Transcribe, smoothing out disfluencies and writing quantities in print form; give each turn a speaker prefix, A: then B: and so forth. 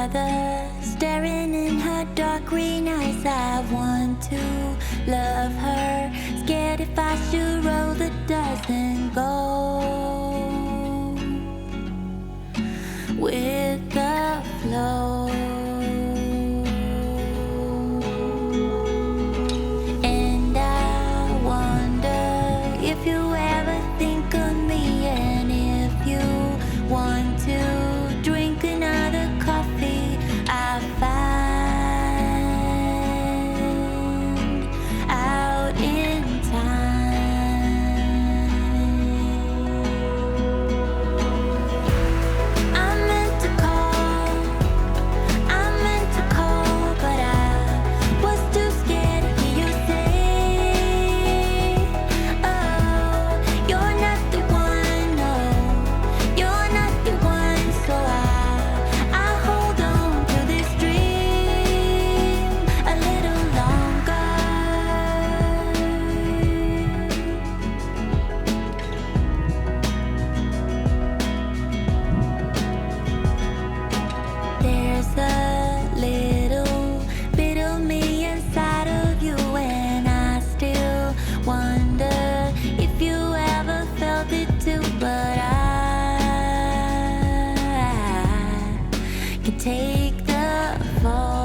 A: mother staring in her dark green eyes. I want to love her, scared if I should roll the dice and go with the flow. And I wonder if you ever think of me, and if you want to drink another coffee I find out in time. I meant to call, but I was too scared to hear you say, oh, you're not the one, no, you're not the one. So I hold on to this dream a little longer. There's a little bit of me inside of you, and I still wonder if you ever felt it too. But I can take the fall.